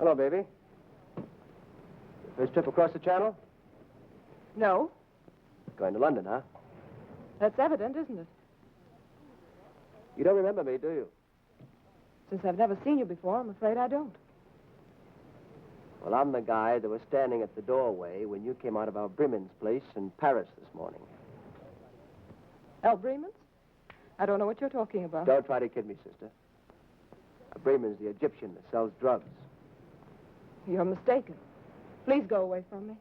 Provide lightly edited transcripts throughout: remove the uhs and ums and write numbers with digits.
Hello, baby. First trip across the channel? No. Going to London, huh? That's evident, isn't it? You don't remember me, do you? Since I've never seen you before, I'm afraid I don't. Well, I'm the guy that was standing at the doorway when you came out of our Bremen's place in Paris this morning. El Bremen's? I don't know what you're talking about. Don't try to kid me, sister. Bremen's the Egyptian that sells drugs. You're mistaken. Please go away from me.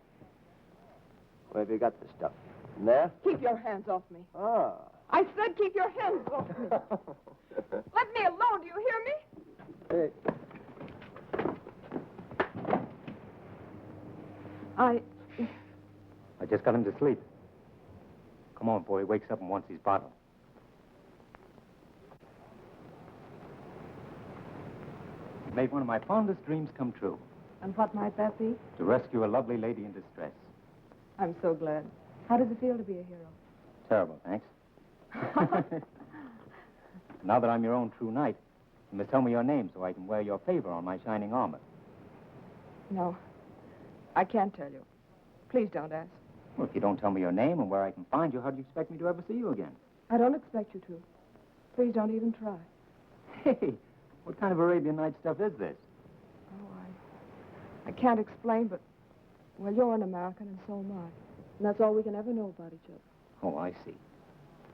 Where have you got this stuff? In there? Keep your hands off me. Ah. I said keep your hands off me. Let me alone, do you hear me? Hey. I just got him to sleep. Come on, boy. He wakes up and wants his bottle. You made one of my fondest dreams come true. And what might that be? To rescue a lovely lady in distress. I'm so glad. How does it feel to be a hero? Terrible, thanks. Now that I'm your own true knight, you must tell me your name so I can wear your favor on my shining armor. No, I can't tell you. Please don't ask. Well, if you don't tell me your name and where I can find you, how do you expect me to ever see you again? I don't expect you to. Please don't even try. Hey, what kind of Arabian Night stuff is this? Oh, I can't explain, but, well, you're an American and so am I. And that's all we can ever know about each other. Oh, I see.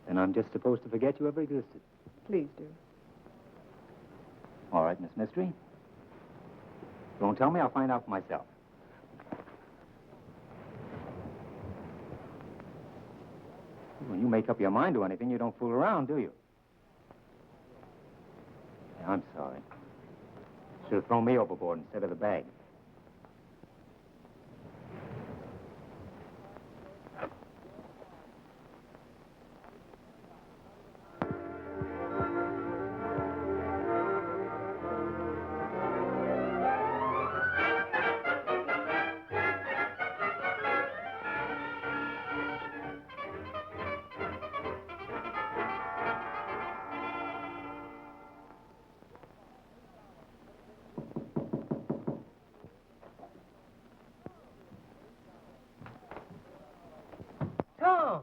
Then I'm just supposed to forget you ever existed. Please do. All right, Miss Mystery. Don't tell me, I'll find out for myself. When you make up your mind to anything, you don't fool around, do you? Yeah, I'm sorry. Should have thrown me overboard instead of the bag. Tom!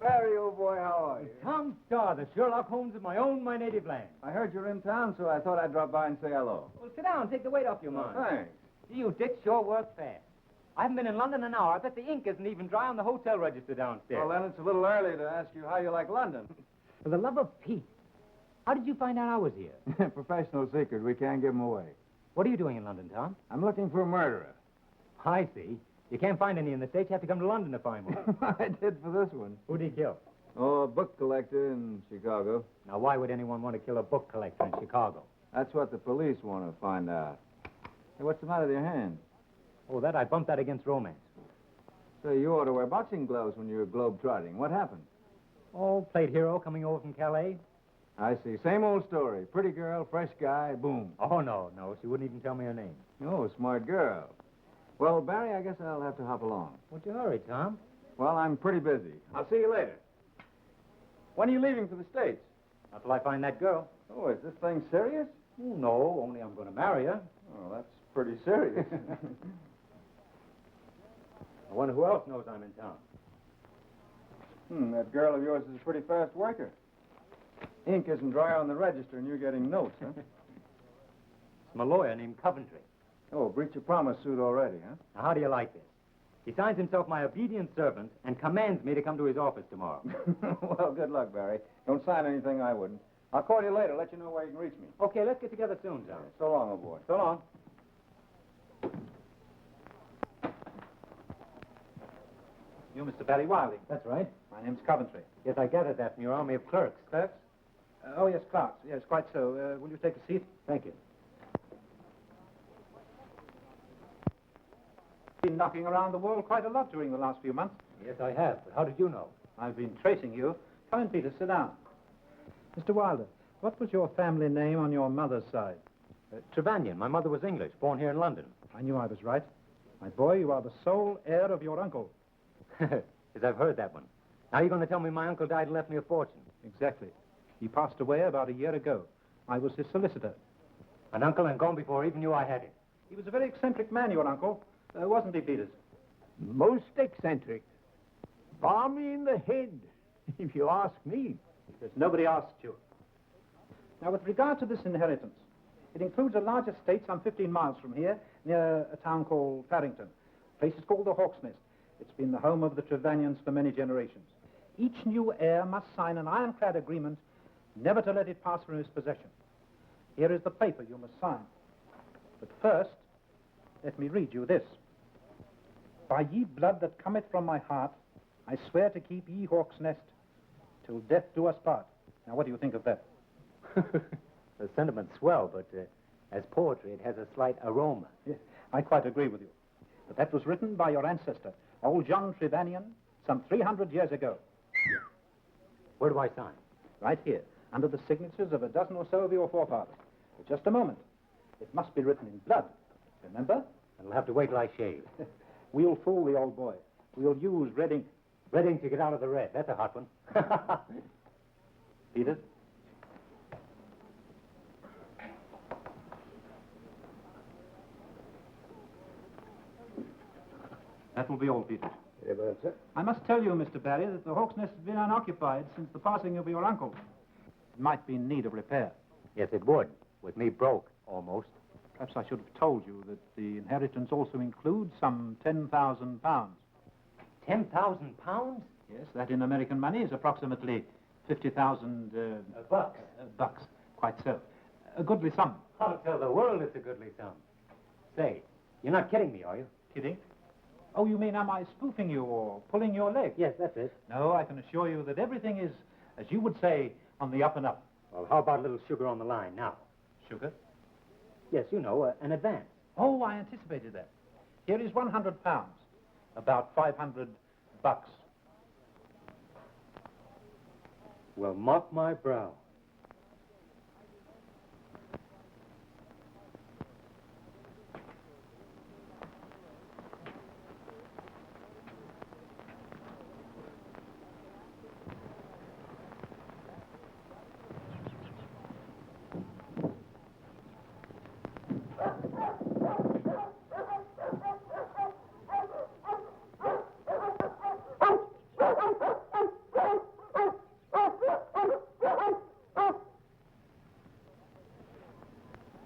Barry, old boy, how are you? Tom Starr, the Sherlock Holmes of my native land. I heard you're in town, so I thought I'd drop by and say hello. Well, sit down. Take the weight off your mind. Thanks. You did sure work fast. I haven't been in London an hour. I bet the ink isn't even dry on the hotel register downstairs. Well, then it's a little early to ask you how you like London. For the love of Pete, how did you find out I was here? Professional secret. We can't give them away. What are you doing in London, Tom? I'm looking for a murderer. I see. You can't find any in the States. You have to come to London to find one. I did for this one. Who'd he kill? Oh, a book collector in Chicago. Now, why would anyone want to kill a book collector in Chicago? That's what the police want to find out. Hey, what's the matter with your hand? Oh, I bumped that against romance. So you ought to wear boxing gloves when you're globe-trotting. What happened? Oh, played hero coming over from Calais. I see. Same old story. Pretty girl, fresh guy, boom. Oh, no. She wouldn't even tell me her name. Oh, smart girl. Well, Barry, I guess I'll have to hop along. What's your hurry, Tom? Well, I'm pretty busy. I'll see you later. When are you leaving for the States? Not till I find that girl. Oh, is this thing serious? Oh, no, only I'm going to marry her. Oh, that's pretty serious. I wonder who else knows I'm in town. That girl of yours is a pretty fast worker. Ink isn't dry on the register and you're getting notes, huh? It's my lawyer named Coventry. Oh, breach of promise suit already, huh? Now, how do you like this? He signs himself my obedient servant and commands me to come to his office tomorrow. Well, good luck, Barry. Don't sign anything I wouldn't. I'll call you later, let you know where you can reach me. Okay, let's get together soon, Tom. So long, old boy. So long. You, Mr. Barry Wiley? That's right. My name's Coventry. Yes, I gathered that from your army of clerks. Clerks? Oh, yes, clerks. Yes, quite so. Will you take a seat? Thank you. Been knocking around the world quite a lot during the last few months. Yes, I have. But how did you know? I've been tracing you. Come in, Peter. Sit down. Mr. Wilder, what was your family name on your mother's side? Trevanion. My mother was English, born here in London. I knew I was right. My boy, you are the sole heir of your uncle. Yes, I've heard that one. Now you're going to tell me my uncle died and left me a fortune. Exactly. He passed away about a year ago. I was his solicitor. An uncle and gone before even knew I had it. He was a very eccentric man, your uncle, wasn't he, Peters? Most eccentric. Balmy in the head, if you ask me. Because nobody asked you. Now, with regard to this inheritance, it includes a large estate some 15 miles from here, near a town called Farrington. The place is called the Hawk's Nest. It's been the home of the Trevanians for many generations. Each new heir must sign an ironclad agreement never to let it pass from his possession. Here is the paper you must sign. But first, let me read you this. By ye blood that cometh from my heart, I swear to keep ye Hawk's Nest till death do us part. Now, what do you think of that? The sentiment's swell, but as poetry, it has a slight aroma. Yes, I quite agree with you. But that was written by your ancestor, old John Trevanian, some 300 years ago. Where do I sign? Right here, under the signatures of a dozen or so of your forefathers. But just a moment. It must be written in blood, remember? I'll have to wait till I shave. We'll fool the old boy. We'll use red ink. Red ink to get out of the red. That's a hot one. Peters? That will be all, Peters. Very well, sir. I must tell you, Mr. Barry, that the Hawk's Nest has been unoccupied since the passing of your uncle. It might be in need of repair. Yes, it would. With me broke, almost. Perhaps I should have told you that the inheritance also includes some £10,000. 10,000 pounds? Yes, that in American money is approximately 50,000... bucks. Bucks, quite so. A goodly sum. I'll tell the world it's a goodly sum. Say, you're not kidding me, are you? Kidding? Oh, you mean am I spoofing you or pulling your leg? Yes, that's it. No, I can assure you that everything is, as you would say, on the up and up. Well, how about a little sugar on the line now? Sugar? Yes, you know, an advance. Oh, I anticipated that. Here is £100. About 500 bucks. Well, mop my brow.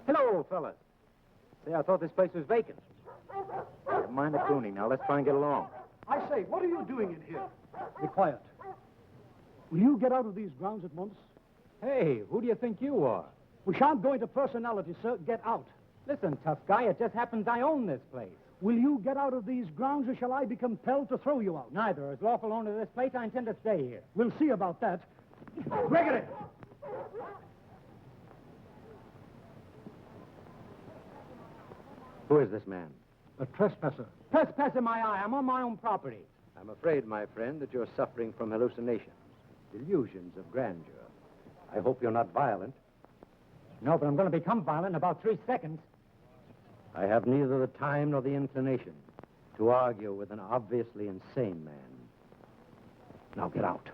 Hello, fellas. Say, I thought this place was vacant. Never mind the tuning. Now, let's try and get along. I say, what are you doing in here? Be quiet. Will you get out of these grounds at once? Hey, who do you think you are? We shan't go into personality, sir. Get out. Listen, tough guy, it just happens I own this place. Will you get out of these grounds, or shall I be compelled to throw you out? Neither. As lawful owner of this place, I intend to stay here. We'll see about that. Gregory! Who is this man? A trespasser. Trespass in my eye. I'm on my own property. I'm afraid, my friend, that you're suffering from hallucinations, delusions of grandeur. I hope you're not violent. No, but I'm going to become violent in about 3 seconds. I have neither the time nor the inclination to argue with an obviously insane man. Now get out.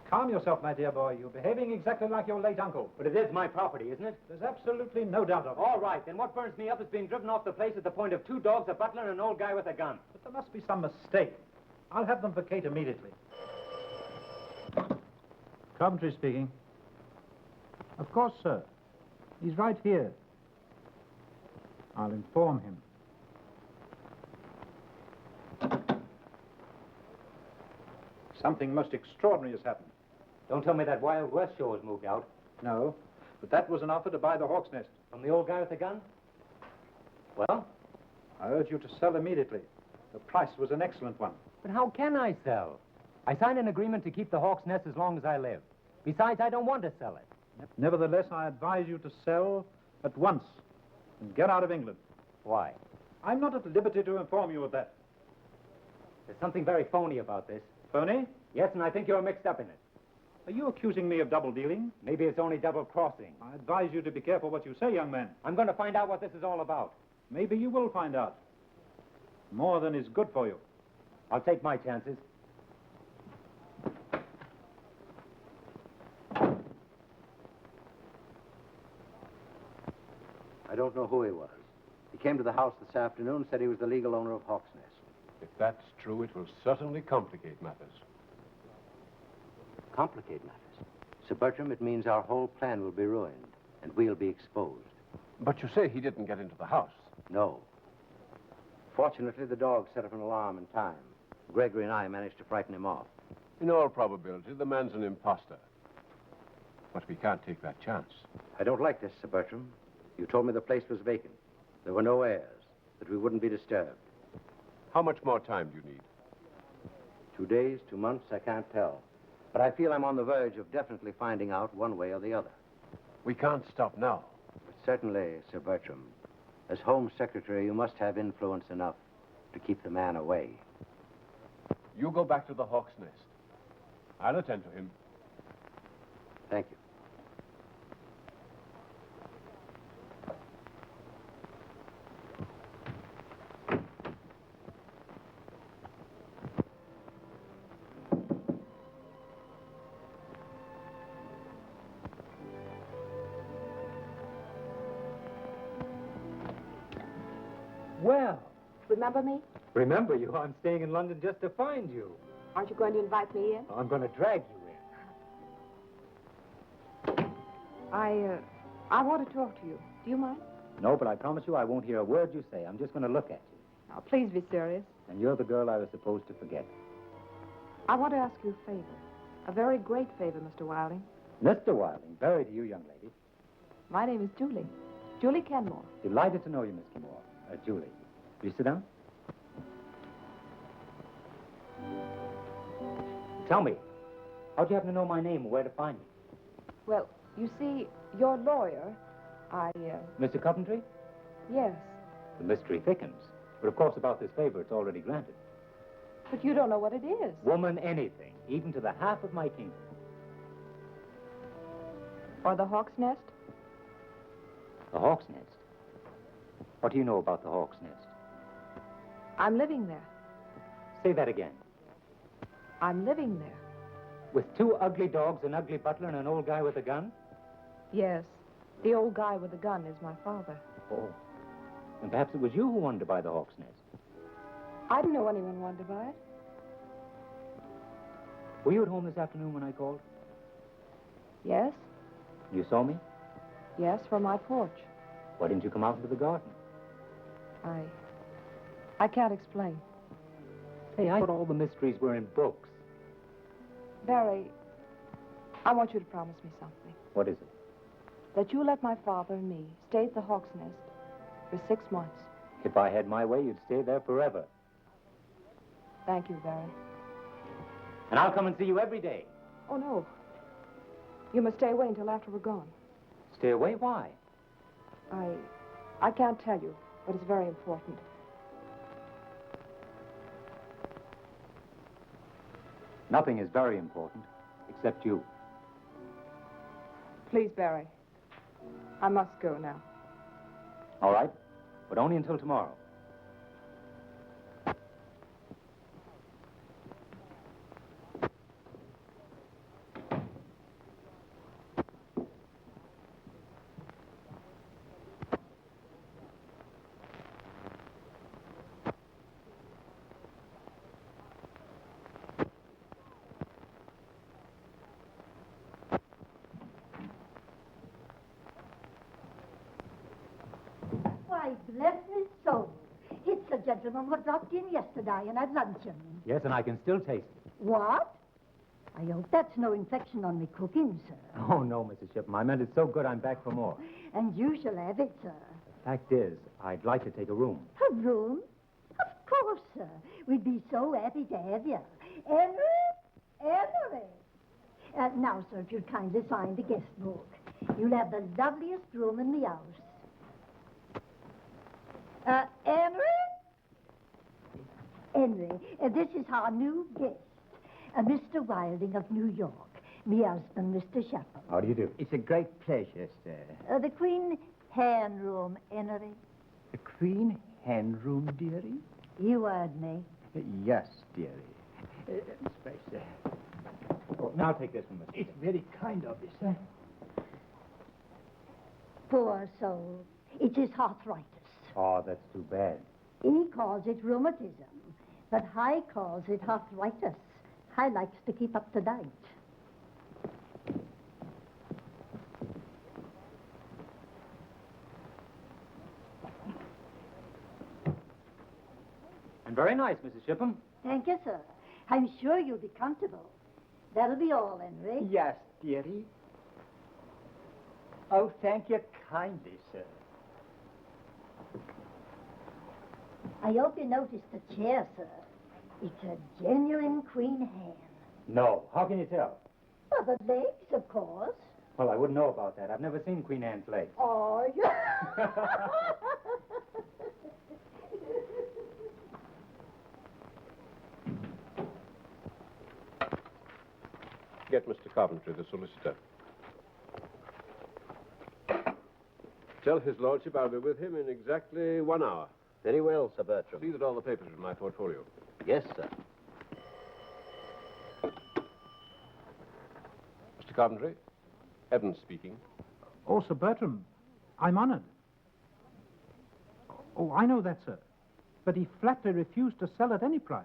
Calm yourself, my dear boy. You're behaving exactly like your late uncle. But it is my property, isn't it? There's absolutely no doubt of it. All right, then what burns me up is being driven off the place at the point of 2 dogs, a butler, and an old guy with a gun. But there must be some mistake. I'll have them for Kate immediately. Coventry speaking. Of course, sir. He's right here. I'll inform him. Something most extraordinary has happened. Don't tell me that Wild West show has moved out. No, but that was an offer to buy the Hawk's Nest. From the old guy with the gun? Well? I urge you to sell immediately. The price was an excellent one. But how can I sell? I signed an agreement to keep the Hawk's Nest as long as I live. Besides, I don't want to sell it. Nevertheless, I advise you to sell at once and get out of England. Why? I'm not at liberty to inform you of that. There's something very phony about this. Phony? Yes, and I think you're mixed up in it. Are you accusing me of double dealing? Maybe it's only double-crossing. I advise you to be careful what you say, young man. I'm going to find out what this is all about. Maybe you will find out. More than is good for you. I'll take my chances. I don't know who he was. He came to the house this afternoon, said he was the legal owner of Hawk's Nest. If that's true, it will certainly complicate matters. Complicate matters. Sir Bertram, it means our whole plan will be ruined, and we'll be exposed. But you say he didn't get into the house. No. Fortunately, the dog set off an alarm in time. Gregory and I managed to frighten him off. In all probability, the man's an imposter. But we can't take that chance. I don't like this, Sir Bertram. You told me the place was vacant. There were no heirs, that we wouldn't be disturbed. How much more time do you need? 2 days, 2 months, I can't tell. But I feel I'm on the verge of definitely finding out one way or the other. We can't stop now. But certainly, Sir Bertram, as Home Secretary, you must have influence enough to keep the man away. You go back to the Hawk's Nest. I'll attend to him. Thank you. Well, Remember me? remember you. I'm staying in London just to find you. Aren't you going to invite me in? I'm going to drag you in. I want to talk to you. Do you mind? No, but I promise you I won't hear a word you say. I'm just going to look at you. Now, please be serious. And you're the girl I was supposed to forget. I want to ask you a favor. A very great favor, Mr. Wilding. Mr. Wilding, very to you, young lady. My name is Julie. Julie Kenmore. Delighted to know you, Miss Kimore. Julie. Will you sit down? Tell me, how'd you happen to know my name and where to find me? Well, you see, your lawyer, Mr. Coventry? yes. The mystery thickens. But of course, about this favor, it's already granted. But you don't know what it is. Woman, anything, even to the half of my kingdom. Or the Hawk's Nest? The Hawk's Nest? What do you know about the Hawk's Nest? I'm living there. Say that again. I'm living there. With 2 ugly dogs, an ugly butler, and an old guy with a gun? Yes. The old guy with the gun is my father. Oh. And perhaps it was you who wanted to buy the Hawk's Nest. I didn't know anyone wanted to buy it. Were you at home this afternoon when I called? Yes? You saw me? Yes, from my porch. Why didn't you come out into the garden? I can't explain. Hey, I thought all the mysteries were in books. Barry, I want you to promise me something. What is it? That you let my father and me stay at the Hawk's Nest for 6 months. If I had my way, you'd stay there forever. Thank you, Barry. And I'll come and see you every day. Oh, no. You must stay away until after we're gone. Stay away? Why? I can't tell you, but it's very important. Nothing is very important, except you. Please, Barry. I must go now. All right, but only until tomorrow. Why, bless his soul. It's a gentleman who dropped in yesterday and had luncheon. Yes, and I can still taste it. What? I hope that's no infection on me cooking, sir. Oh, no, Mrs. Shipham. I meant it's so good I'm back for more. And you shall have it, sir. Fact is, I'd like to take a room. A room? Of course, sir. We'd be so happy to have you. Henry? Henry! Now, sir, if you'd kindly sign the guest book. You'll have the loveliest room in the house. Henry? Henry, this is our new guest, Mr. Wilding of New York. Me husband, Mr. Shepherd. How do you do? It's a great pleasure, sir. The Queen Hen Room, Henry. The Queen Hen Room, dearie? You heard me. Yes, dearie. Space. Oh, now take this one, Miss. It's very kind of you, sir. Poor soul. It is arthritis. Oh, that's too bad. He calls it rheumatism, but I calls it arthritis. I likes to keep up to date. And very nice, Mrs. Shipham. Thank you, sir. I'm sure you'll be comfortable. That'll be all, Henry. Yes, dearie. Oh, thank you kindly, sir. I hope you noticed the chair, sir. It's a genuine Queen hand. No. How can you tell? Well, the legs, of course. Well, I wouldn't know about that. I've never seen Queen Anne's legs. Oh, yeah. Get Mr. Coventry, the solicitor. Tell his lordship I'll be with him in exactly 1 hour. Very well, Sir Bertram. See that all the papers are in my portfolio. Yes, sir. Mr. Coventry, Evans speaking. Oh, Sir Bertram, I'm honored. Oh, I know that, sir. But he flatly refused to sell at any price.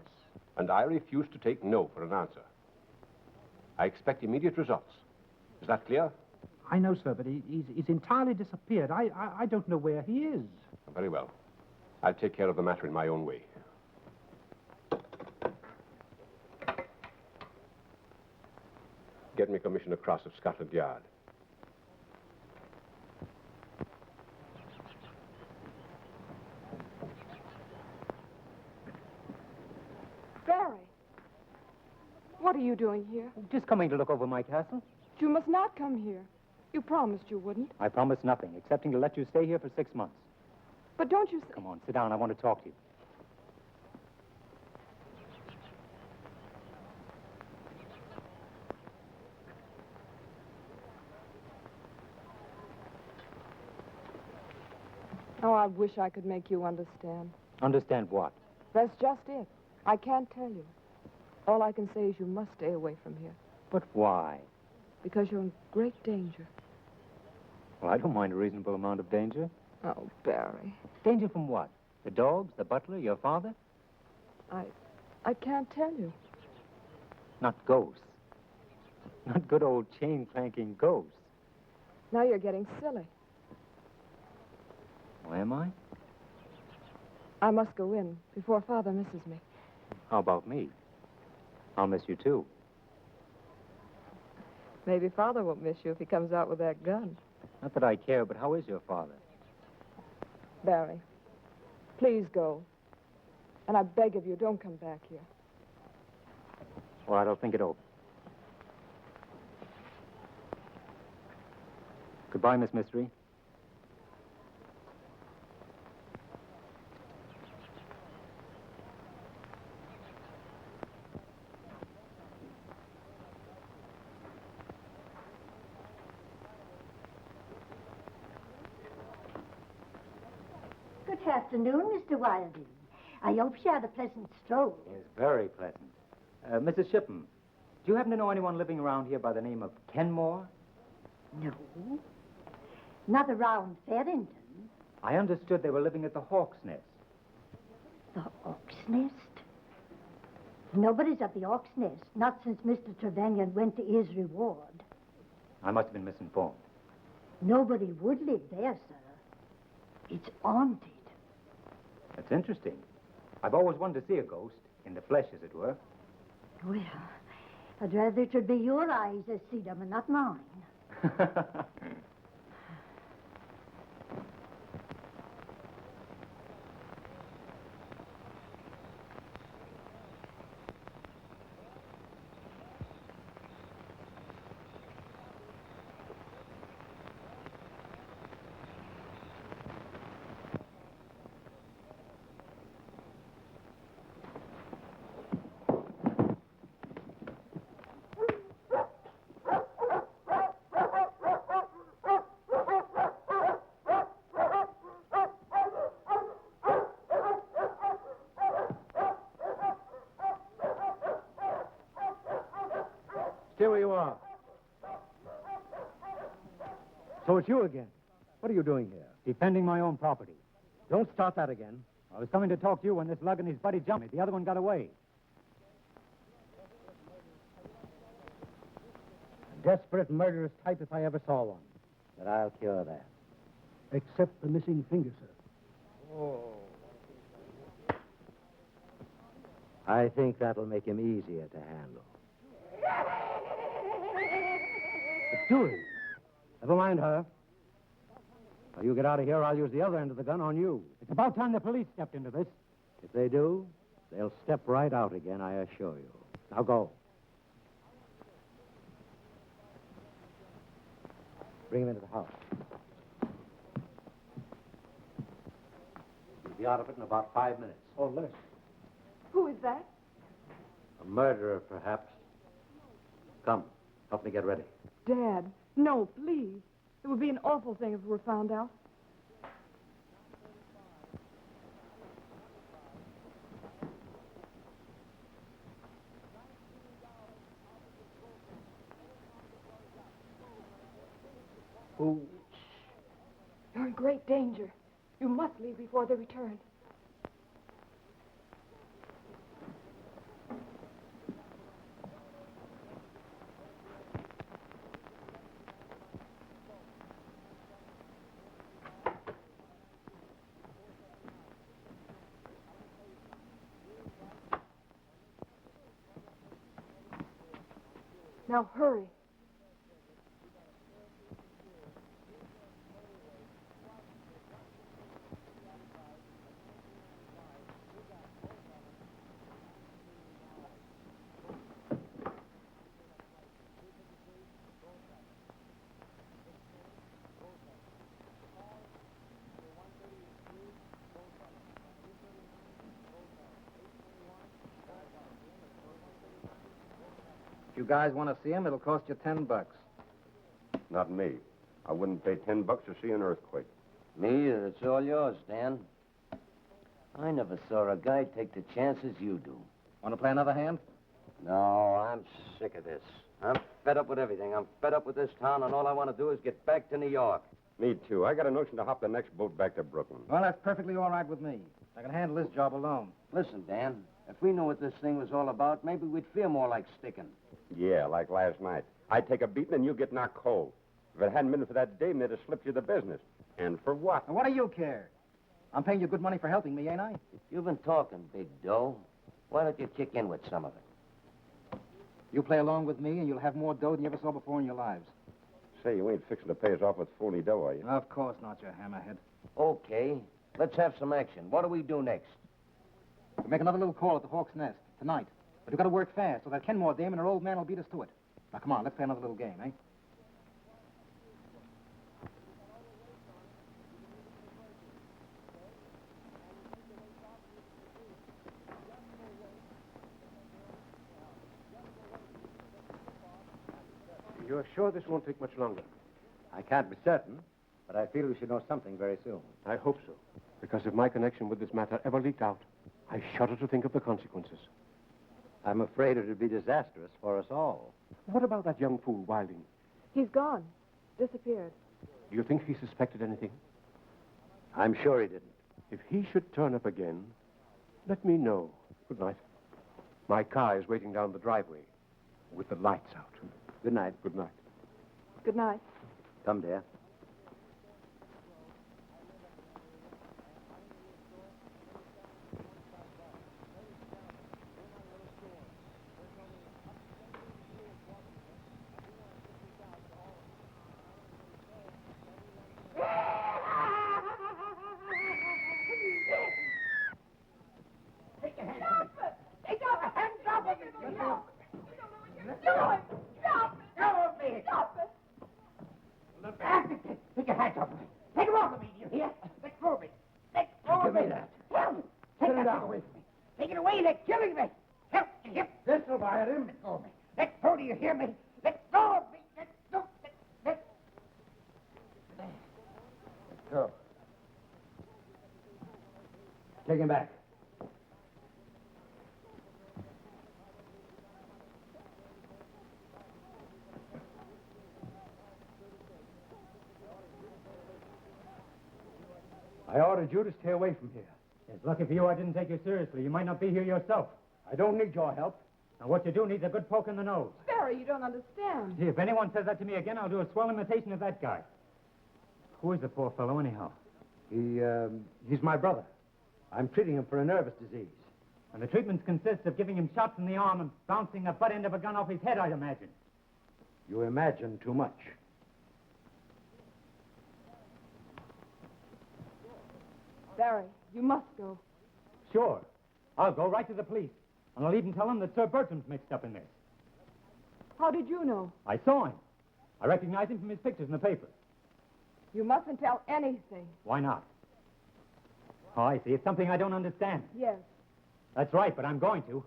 And I refuse to take no for an answer. I expect immediate results. Is that clear? I know, sir, but he's entirely disappeared. I don't know where he is. Very well. I'll take care of the matter in my own way. Get me Commissioner Cross of Scotland Yard. Barry, what are you doing here? Just coming to look over my castle. You must not come here. You promised you wouldn't. I promised nothing, excepting to let you stay here for 6 months. But don't you... Come on, sit down. I want to talk to you. Oh, I wish I could make you understand. Understand what? That's just it. I can't tell you. All I can say is you must stay away from here. But why? Because you're in great danger. Well, I don't mind a reasonable amount of danger. Oh, Barry. Danger from what? The dogs, the butler, your father? I can't tell you. Not ghosts. Not good old chain-clanking ghosts. Now you're getting silly. Why am I? I must go in before Father misses me. How about me? I'll miss you, too. Maybe Father won't miss you if he comes out with that gun. Not that I care, but how is your father? Barry, please go. And I beg of you, don't come back here. Well, I'll think it over. Goodbye, Miss Mystery. Good afternoon, Mr. Wilding. I hope you had a pleasant stroll. Yes, very pleasant. Mrs. Shipham, do you happen to know anyone living around here by the name of Kenmore? No. Not around Farrington. I understood they were living at the Hawk's Nest. The Hawk's Nest? Nobody's at the Hawk's Nest, not since Mr. Trevelyan went to his reward. I must have been misinformed. Nobody would live there, sir. It's haunted. That's interesting. I've always wanted to see a ghost, in the flesh, as it were. Well, I'd rather it should be your eyes that see them and not mine. Stay where you are. So it's you again. What are you doing here? Defending my own property. Don't start that again. I was coming to talk to you when this lug and his buddy jumped me. The other one got away. A desperate, murderous type if I ever saw one. But I'll cure that. Except the missing finger, sir. I think that'll make him easier to handle. It's Dewey. Never mind her. Now, you get out of here, I'll use the other end of the gun on you. It's about time the police stepped into this. If they do, they'll step right out again, I assure you. Now go. Bring him into the house. You'll be out of it in about 5 minutes. Or less. Who is that? A murderer, perhaps. Come, help me get ready. Dad, no, please. It would be an awful thing if we were found out. Who? You're in great danger. You must leave before they return. Now hurry. If you guys want to see him, it'll cost you $10. Not me. I wouldn't pay $10 to see an earthquake. Me either. It's all yours, Dan. I never saw a guy take the chances you do. Want to play another hand? No, I'm sick of this. I'm fed up with everything. I'm fed up with this town, and all I want to do is get back to New York. Me too. I got a notion to hop the next boat back to Brooklyn. Well, that's perfectly all right with me. I can handle this job alone. Listen, Dan, if we knew what this thing was all about, maybe we'd feel more like sticking. Yeah, like last night. I'd take a beating and you get knocked cold. If it hadn't been for that dame, they'd have slipped you the business. And for what? And what do you care? I'm paying you good money for helping me, ain't I? You've been talking, big dough. Why don't you kick in with some of it? You play along with me, and you'll have more dough than you ever saw before in your lives. Say, you ain't fixing to pay us off with phony dough, are you? Of course not, you hammerhead. Okay, let's have some action. What do we do next? We'll make another little call at the Hawk's Nest tonight. But we've got to work fast, so that Kenmore dame and her old man will beat us to it. Now, come on, let's play another little game, eh? You're sure this won't take much longer? I can't be certain, but I feel we should know something very soon. I hope so. Because if my connection with this matter ever leaked out, I shudder to think of the consequences. I'm afraid it would be disastrous for us all. What about that young fool, Wilding? He's gone. Disappeared. Do you think he suspected anything? I'm sure he didn't. If he should turn up again, let me know. Good night. My car is waiting down the driveway with the lights out. Good night. Good night. Good night. Come, dear. Take him back. I ordered you to stay away from here. It's lucky for you I didn't take you seriously. You might not be here yourself. I don't need your help. Now, what you do needs a good poke in the nose. Barry, you don't understand. Gee, if anyone says that to me again, I'll do a swell imitation of that guy. Who is the poor fellow, anyhow? He's my brother. I'm treating him for a nervous disease. And the treatments consist of giving him shots in the arm and bouncing the butt end of a gun off his head, I'd imagine. You imagine too much. Barry, you must go. Sure. I'll go right to the police. And I'll even tell them that Sir Bertram's mixed up in this. How did you know? I saw him. I recognize him from his pictures in the paper. You mustn't tell anything. Why not? Oh, I see. It's something I don't understand. Yes. That's right, but I'm going to.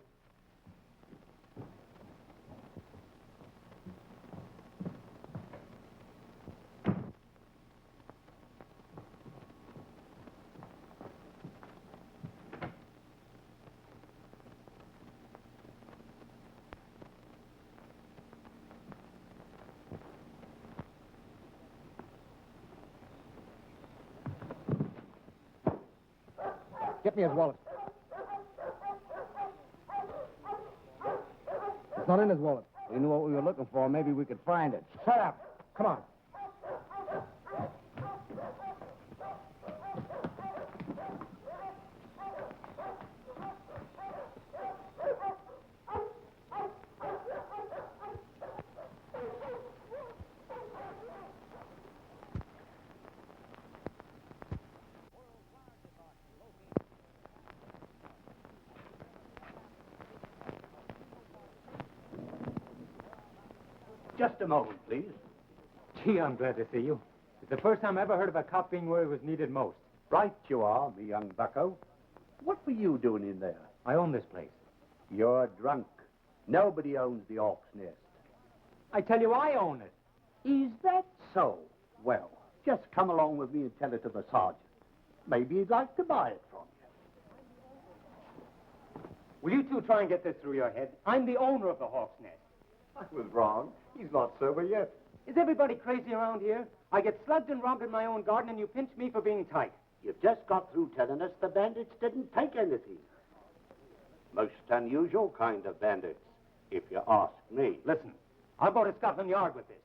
Get me his wallet. It's not in his wallet. We knew what we were looking for. Maybe we could find it. Shut up. Come on. Just a moment, please. Gee, I'm glad to see you. It's the first time I ever heard of a cop being where he was needed most. Right you are, me young bucko. What were you doing in there? I own this place. You're drunk. Nobody owns the Hawk's Nest. I tell you, I own it. Is that so? Well, just come along with me and tell it to the sergeant. Maybe he'd like to buy it from you. Will you two try and get this through your head? I'm the owner of the Hawk's Nest. I was wrong. He's not sober yet. Is everybody crazy around here? I get slugged and robbed in my own garden, and you pinch me for being tight. You've just got through telling us the bandits didn't take anything. Most unusual kind of bandits, if you ask me. Listen, I'll go to Scotland Yard with this.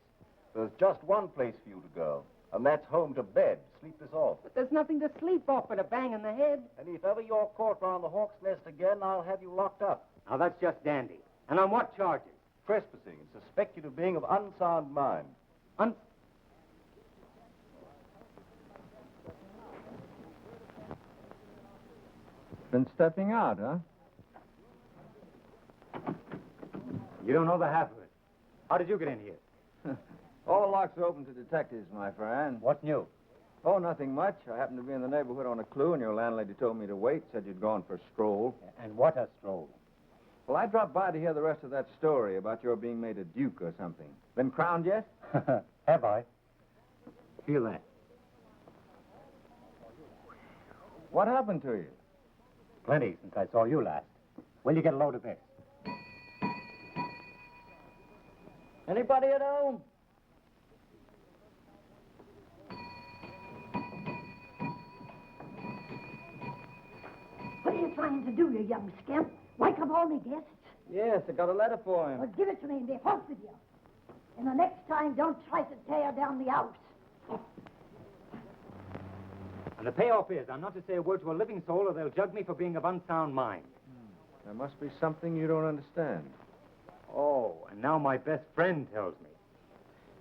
There's just one place for you to go, and that's home to bed. Sleep this off. But there's nothing to sleep off but a bang in the head. And if ever you're caught round the Hawk's Nest again, I'll have you locked up. Now, that's just dandy. And on what charges? Trespassing and suspect you of being of unsound mind. Been stepping out, huh? You don't know the half of it. How did you get in here? All the locks are open to detectives, my friend. What's new? Oh, nothing much. I happened to be in the neighborhood on a clue, and your landlady told me to wait, said you'd gone for a stroll. And what a stroll. Well, I dropped by to hear the rest of that story about your being made a duke or something. Been crowned yet? Have I? Feel that. What happened to you? Plenty since I saw you last. Will you get a load of this? Anybody at home? What are you trying to do, you young scamp? Wake up all me guests? Yes, I got a letter for him. Well, give it to me and be off with you. And the next time, don't try to tear down the house. And the payoff is I'm not to say a word to a living soul or they'll jug me for being of unsound mind. There must be something you don't understand. Oh, and now my best friend tells me.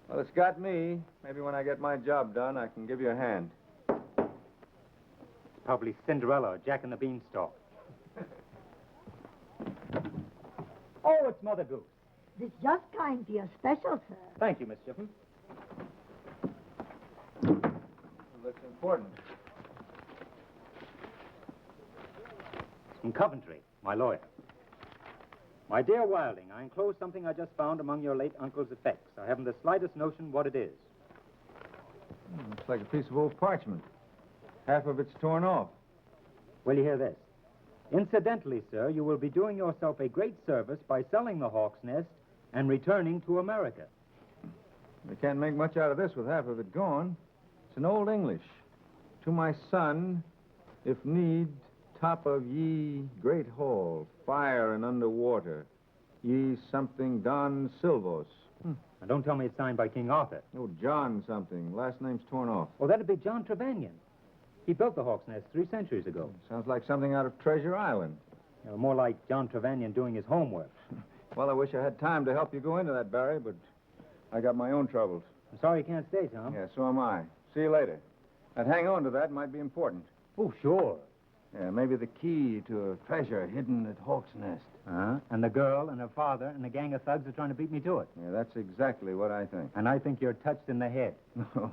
Well, it's got me. Maybe when I get my job done, I can give you a hand. It's probably Cinderella or Jack and the Beanstalk. Oh, it's Mother Goose. This just kind to your special, sir. Thank you, Miss Shippen. It looks important. From Coventry, my lawyer. My dear Wilding, I enclose something I just found among your late uncle's effects. I haven't the slightest notion what it is. Looks like a piece of old parchment. Half of it's torn off. Will you hear this? Incidentally, sir, you will be doing yourself a great service by selling the Hawk's Nest and returning to America. We can't make much out of this with half of it gone. It's in Old English. To my son, if need, top of ye great hall, fire and underwater, ye something Don Silvos. Now, don't tell me it's signed by King Arthur. Oh, John something. Last name's torn off. Oh, that'd be John Trevanion. He built the Hawk's Nest 3 centuries ago. Sounds like something out of Treasure Island. You know, more like John Trevanion doing his homework. Well, I wish I had time to help you go into that, Barry, but I got my own troubles. I'm sorry you can't stay, Tom. Yeah, so am I. See you later. And hang on to that. Might be important. Oh, sure. Yeah, maybe the key to a treasure hidden at Hawk's Nest. And the girl and her father and a gang of thugs are trying to beat me to it. Yeah, that's exactly what I think. And I think you're touched in the head.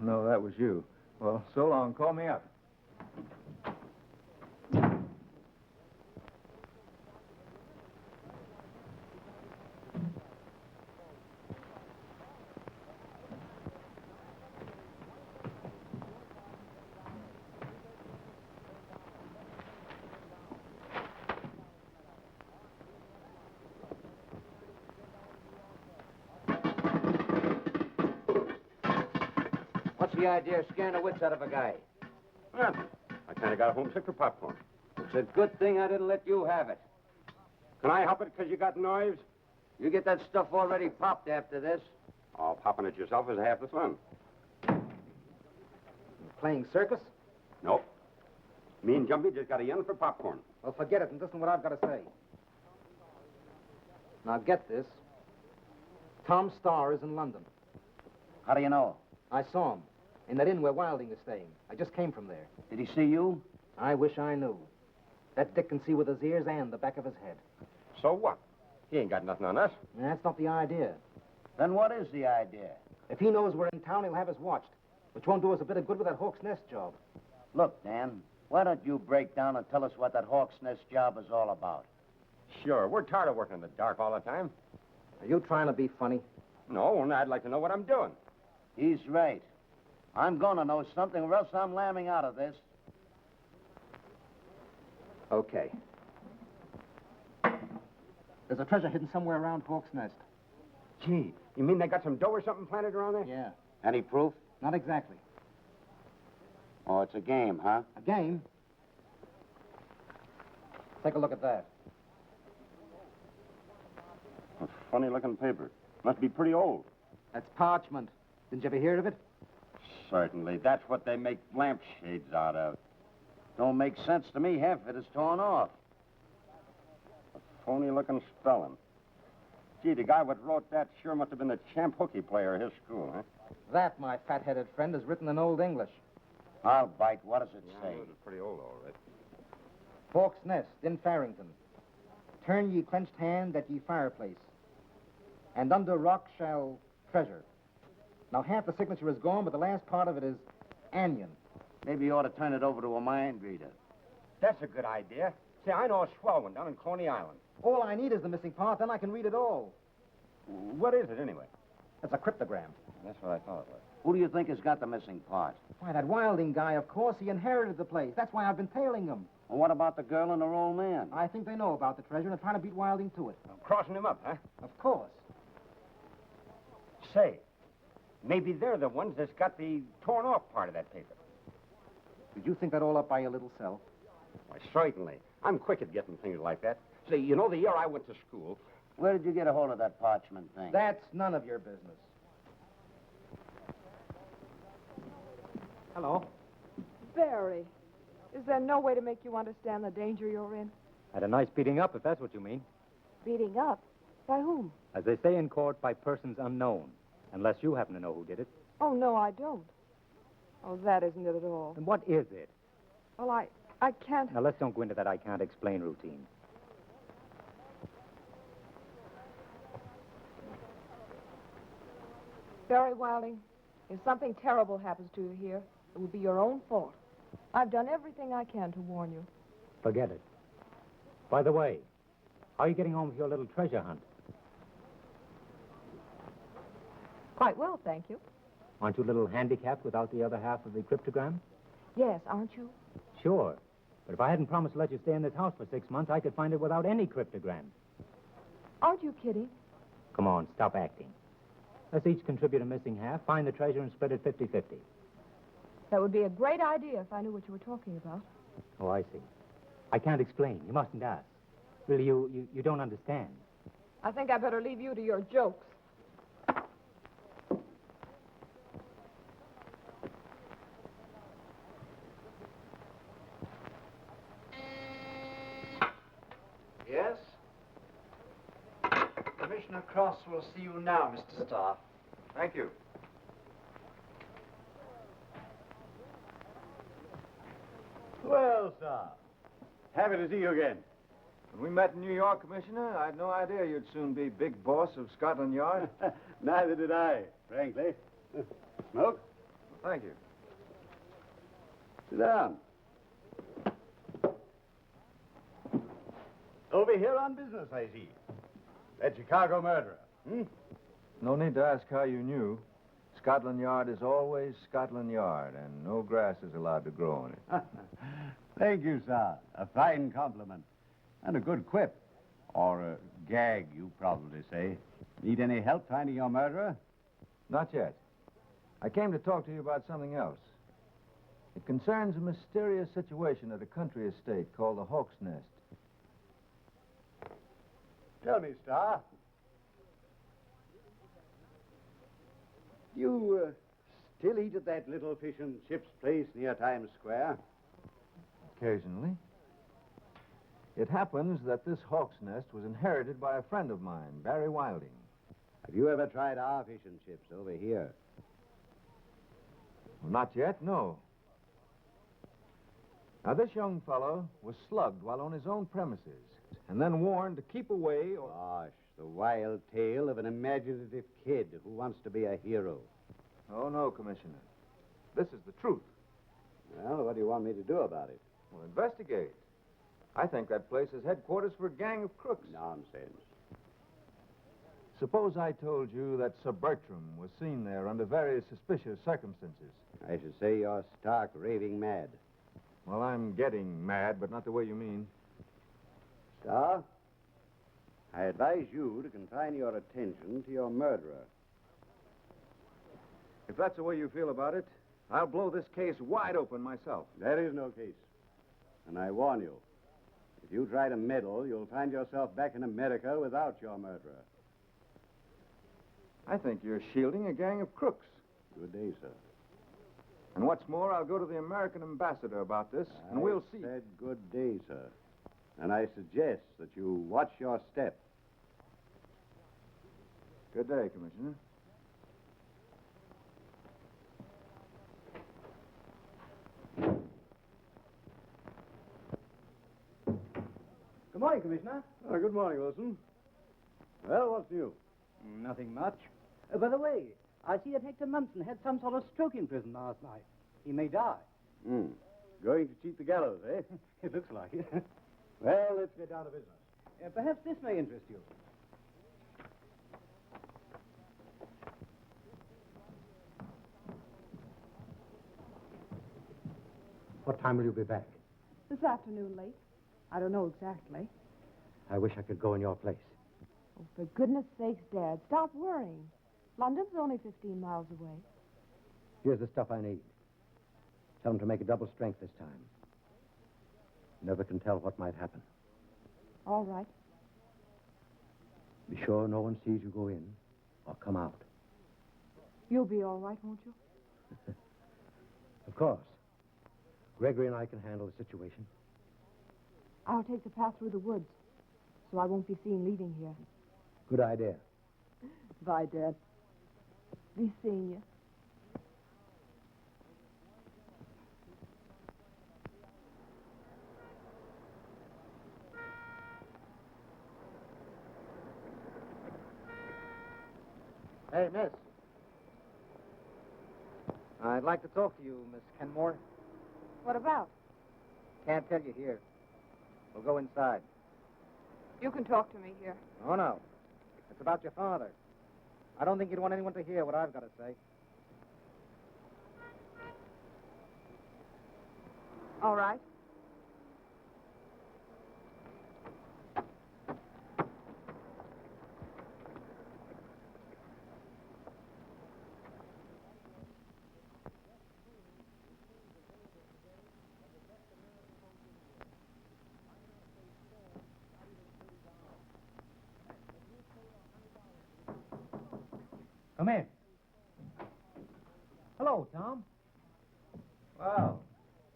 No, that was you. Well, so long. Call me up. What's the idea of scaring the wits out of a guy? Well, I kind of got homesick for popcorn. It's a good thing I didn't let you have it. Can I help it because you got knives? You get that stuff already popped after this. Oh, popping it yourself is half the fun. Playing circus? Nope. Me and Jumpy just got a yen for popcorn. Well, forget it and listen to what I've got to say. Now, get this. Tom Starr is in London. How do you know? I saw him in that inn where Wilding is staying. I just came from there. Did he see you? I wish I knew. That Dick can see with his ears and the back of his head. So what? He ain't got nothing on us. That's not the idea. Then what is the idea? If he knows we're in town, he'll have us watched, which won't do us a bit of good with that Hawk's Nest job. Look, Dan, why don't you break down and tell us what that Hawk's Nest job is all about? Sure, we're tired of working in the dark all the time. Are you trying to be funny? No, and I'd like to know what I'm doing. He's right. I'm going to know something, or else I'm lambing out of this. Okay. There's a treasure hidden somewhere around Hawk's Nest. Gee, you mean they got some dough or something planted around there? Yeah. Any proof? Not exactly. Oh, it's a game, huh? A game? Take a look at that. A funny-looking paper. Must be pretty old. That's parchment. Didn't you ever hear of it? Certainly. That's what they make lampshades out of. Don't make sense to me. Half of it is torn off. A phony-looking spelling. Gee, the guy what wrote that sure must have been the champ hooky player of his school, huh? That, my fat-headed friend, is written in Old English. I'll bite. What does it say? It's pretty old, all right. Hawk's Nest, in Farrington. Turn ye clenched hand at ye fireplace, and under rock shall treasure. Now, half the signature is gone, but the last part of it is anion. Maybe you ought to turn it over to a mind reader. That's a good idea. See, I know a swell one down in Coney Island. All I need is the missing part, then I can read it all. What is it, anyway? It's a cryptogram. That's what I thought it was. Who do you think has got the missing part? Why, that Wilding guy, of course. He inherited the place. That's why I've been tailing him. And what about the girl and her old man? I think they know about the treasure and are trying to beat Wilding to it. Crossing him up, huh? Of course. Say, maybe they're the ones that's got the torn off part of that paper. Did you think that all up by your little self? Why, certainly. I'm quick at getting things like that. Say, you know, the year I went to school... Where did you get a hold of that parchment thing? That's none of your business. Hello? Barry, is there no way to make you understand the danger you're in? Had a nice beating up, if that's what you mean. Beating up? By whom? As they say in court, by persons unknown. Unless you happen to know who did it. Oh, no, I don't. Oh, that isn't it at all. And what is it? Well, I can't... Now, let's don't go into that I can't explain routine. Barry Wilding, if something terrible happens to you here, it will be your own fault. I've done everything I can to warn you. Forget it. By the way, how are you getting on with your little treasure hunt? Quite well, thank you. Aren't you a little handicapped without the other half of the cryptogram? Yes, aren't you? Sure. But if I hadn't promised to let you stay in this house for 6 months, I could find it without any cryptogram. Aren't you kidding? Come on, stop acting. Let's each contribute a missing half, find the treasure, and split it 50-50. That would be a great idea if I knew what you were talking about. Oh, I see. I can't explain. You mustn't ask. Really, you don't understand. I think I better leave you to your jokes. Yes? Commissioner Cross will see you now, Mr. Starr. Thank you. Well, sir, happy to see you again. When we met in New York, Commissioner, I had no idea you'd soon be big boss of Scotland Yard. Neither did I, frankly. Smoke? Well, thank you. Sit down. Over here on business, I see. That Chicago murderer, hmm? No need to ask how you knew. Scotland Yard is always Scotland Yard, and no grass is allowed to grow on it. Thank you, sir. A fine compliment. And a good quip. Or a gag, you probably say. Need any help finding your murderer? Not yet. I came to talk to you about something else. It concerns a mysterious situation at a country estate called the Hawk's Nest. Tell me, Star. You still eat at that little fish and chips place near Times Square? Occasionally. It happens that this Hawk's Nest was inherited by a friend of mine, Barry Wilding. Have you ever tried our fish and chips over here? Well, not yet, no. Now, this young fellow was slugged while on his own premises, and then warned to keep away or... Gosh, the wild tale of an imaginative kid who wants to be a hero. Oh, no, Commissioner. This is the truth. Well, what do you want me to do about it? Well, investigate. I think that place is headquarters for a gang of crooks. Nonsense. Suppose I told you that Sir Bertram was seen there under very suspicious circumstances. I should say you're stark raving mad. Well, I'm getting mad, but not the way you mean. Star, I advise you to confine your attention to your murderer. If that's the way you feel about it, I'll blow this case wide open myself. There is no case. And I warn you, if you try to meddle, you'll find yourself back in America without your murderer. I think you're shielding a gang of crooks. Good day, sir. And what's more, I'll go to the American ambassador about this, and we'll see. I said good day, sir. And I suggest that you watch your step. Good day, Commissioner. Good morning, Commissioner. Oh, good morning, Wilson. Well, what's new? Nothing much. By the way, I see that Hector Munson had some sort of stroke in prison last night. He may die. Going to cheat the gallows, eh? It looks like it. Well, let's get down to business. Perhaps this may interest you. What time will you be back? This afternoon, late. I don't know exactly. I wish I could go in your place. Oh, for goodness sakes, Dad, stop worrying. London's only 15 miles away. Here's the stuff I need. Tell them to make it double strength this time. Never can tell what might happen. All right. Be sure no one sees you go in or come out. You'll be all right, won't you? Of course. Gregory and I can handle the situation. I'll take the path through the woods, so I won't be seen leaving here. Good idea. Bye, Dad. Be seeing you. Hey, miss. I'd like to talk to you, Miss Kenmore. What about? Can't tell you here. We'll go inside. You can talk to me here. Oh, no. It's about your father. I don't think you'd want anyone to hear what I've got to say. All right. Hello, Tom. Wow.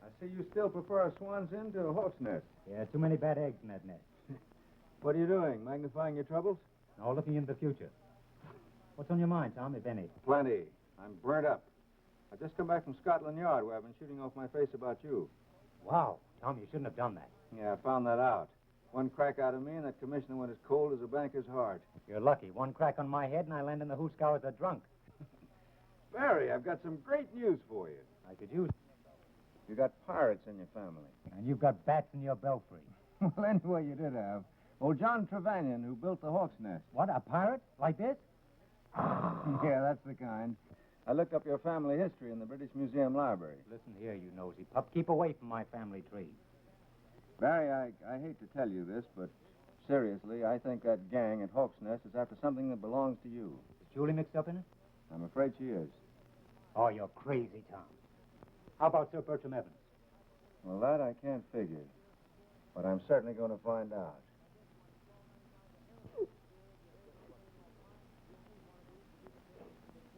I see you still prefer a swan's inn to a hawk's nest. Yeah, too many bad eggs in that nest. What are you doing? Magnifying your troubles? No, looking into the future. What's on your mind, Tom, if any? Plenty. I'm burnt up. I just come back from Scotland Yard where I've been shooting off my face about you. Wow. Tom, you shouldn't have done that. Yeah, I found that out. One crack out of me and that commissioner went as cold as a banker's heart. You're lucky. One crack on my head and I land in the hoosegow as a drunk. Barry, I've got some great news for you. I could use it. You got pirates in your family. And you've got bats in your belfry. Well, anyway, you did have. Old John Trevanion, who built the Hawk's Nest. What, a pirate? Like this? Yeah, that's the kind. I looked up your family history in the British Museum Library. Listen here, you nosy pup. Keep away from my family tree. Barry, I hate to tell you this, but seriously, I think that gang at Hawk's Nest is after something that belongs to you. Is Julie mixed up in it? I'm afraid she is. Oh, you're crazy, Tom. How about Sir Bertram Evans? Well, that I can't figure. But I'm certainly going to find out.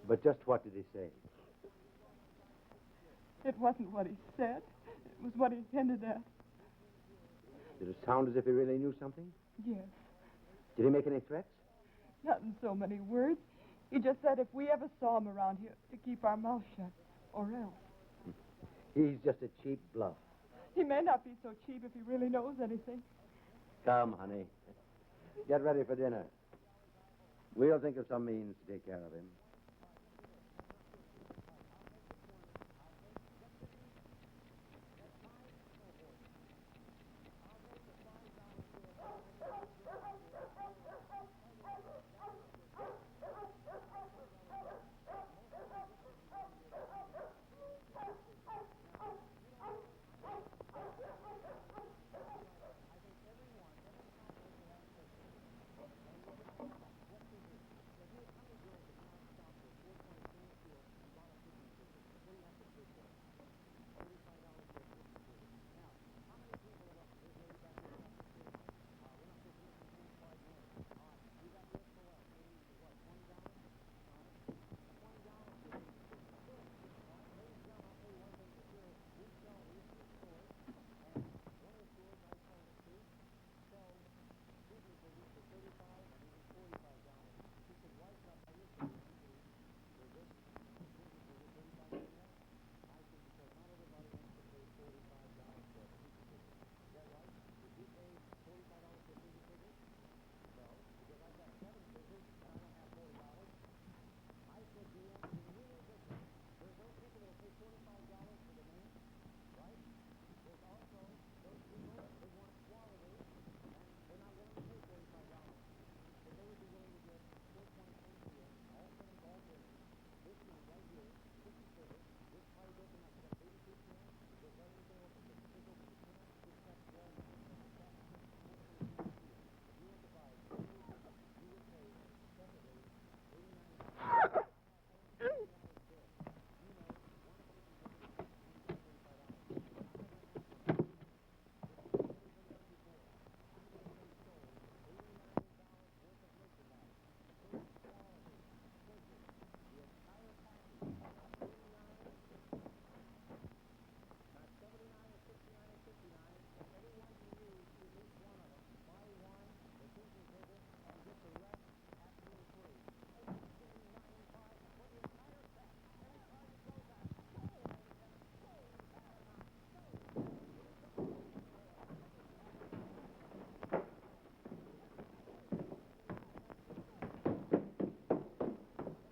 But just what did he say? It wasn't what he said. It was what he hinted at. Did it sound as if he really knew something? Yes. Did he make any threats? Not in so many words. He just said if we ever saw him around here, to keep our mouths shut, or else. He's just a cheap bluff. He may not be so cheap if he really knows anything. Come, honey. Get ready for dinner. We'll think of some means to take care of him.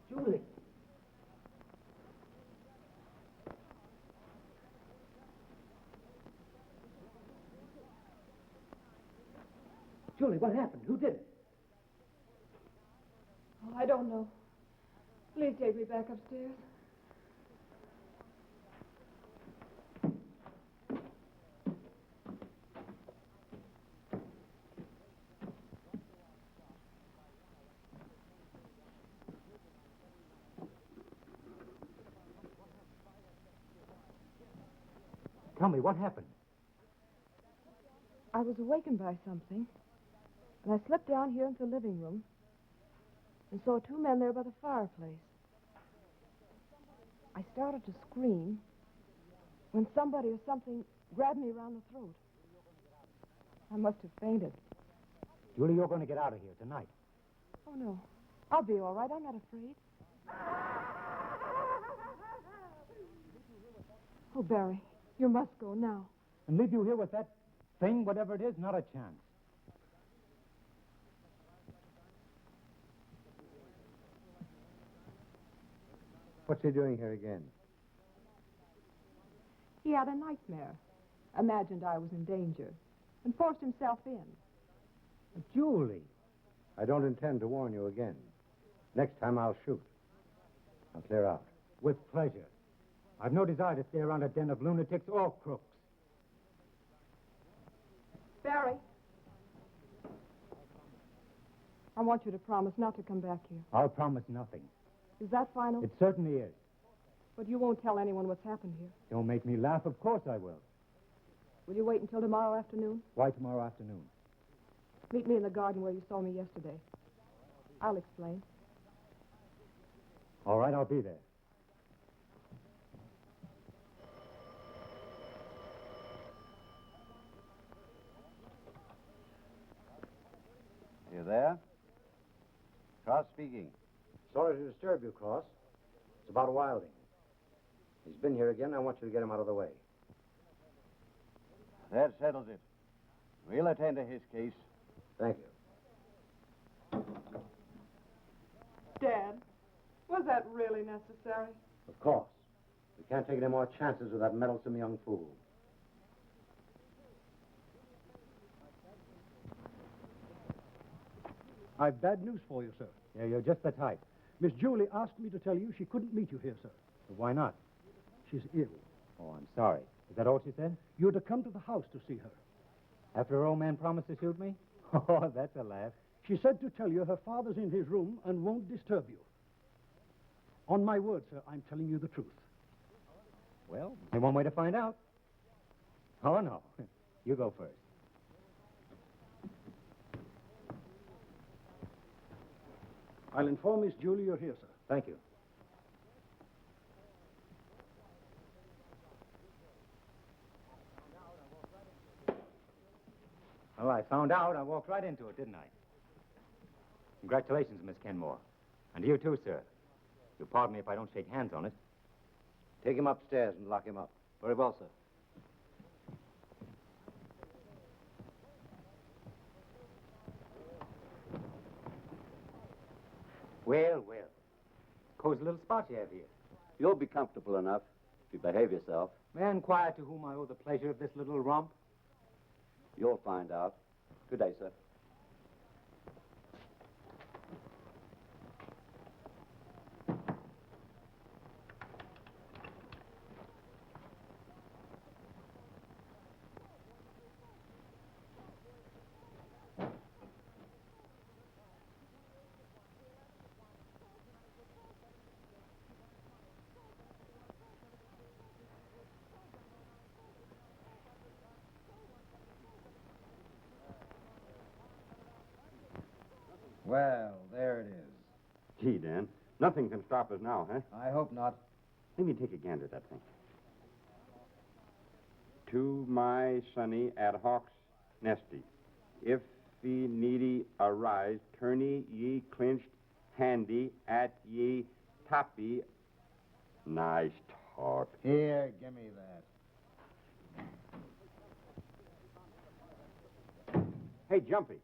Julie. Julie, what happened? Who did it? Oh, I don't know. Please take me back upstairs. Tell me, what happened? I was awakened by something, and I slipped down here into the living room and saw two men there by the fireplace. I started to scream when somebody or something grabbed me around the throat. I must have fainted. Julie, you're going to get out of here tonight. Oh, no. I'll be all right. I'm not afraid. Oh, Barry, you must go now. And leave you here with that thing, whatever it is, not a chance. What's he doing here again? He had a nightmare, imagined I was in danger, and forced himself in. Julie. I don't intend to warn you again. Next time I'll shoot. I'll clear out. With pleasure. I've no desire to stay around a den of lunatics or crooks. Barry. I want you to promise not to come back here. I'll promise nothing. Is that final? It certainly is. But you won't tell anyone what's happened here. Don't make me laugh. Of course I will. Will you wait until tomorrow afternoon? Why tomorrow afternoon? Meet me in the garden where you saw me yesterday. I'll explain. All right, I'll be there. You there? Cross speaking. Sorry to disturb you, Cross. It's about Wilding. He's been here again. I want you to get him out of the way. That settles it. We'll attend to his case. Thank you. Dad, was that really necessary? Of course. We can't take any more chances with that meddlesome young fool. I've bad news for you, sir. Yeah, you're just the type. Miss Julie asked me to tell you she couldn't meet you here, sir. Why not? She's ill. Oh, I'm sorry. Is that all she said? You're to come to the house to see her. After her old man promised to shoot me? Oh, that's a laugh. She said to tell you her father's in his room and won't disturb you. On my word, sir, I'm telling you the truth. Well, there's one way to find out. Oh, no. You go first. I'll inform Miss Julie you're here, sir. Thank you. Well, I found out. I walked right into it, didn't I? Congratulations, Miss Kenmore. And to you, too, sir. You'll pardon me if I don't shake hands on it. Take him upstairs and lock him up. Very well, sir. Well, well. Cozy little spot you have here. You'll be comfortable enough if you behave yourself. May I inquire to whom I owe the pleasure of this little romp? You'll find out. Good day, sir. Well, there it is. Gee, Dan, nothing can stop us now, huh? I hope not. Let me take a gander at that thing. To my sonny at Hawk's nesty. If the needy arise, tourney ye clinched handy at ye toppy. Nice talk. Here, give me that. Hey, Jumpy,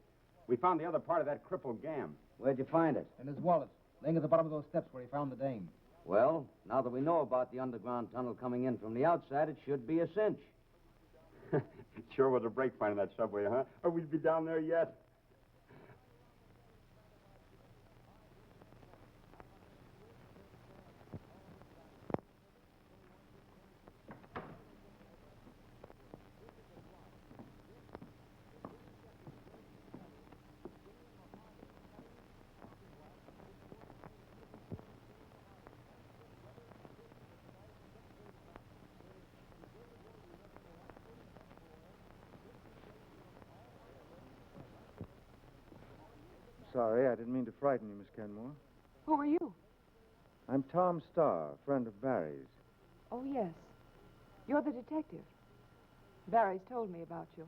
we found the other part of that crippled gam. Where'd you find it? In his wallet, laying at the bottom of those steps where he found the dame. Well, now that we know about the underground tunnel coming in from the outside, it should be a cinch. It sure was a break finding that subway, huh? Or we'd be down there yet. Sorry, I didn't mean to frighten you, Miss Kenmore. Who are you? I'm Tom Starr, friend of Barry's. Oh, yes. You're the detective. Barry's told me about you.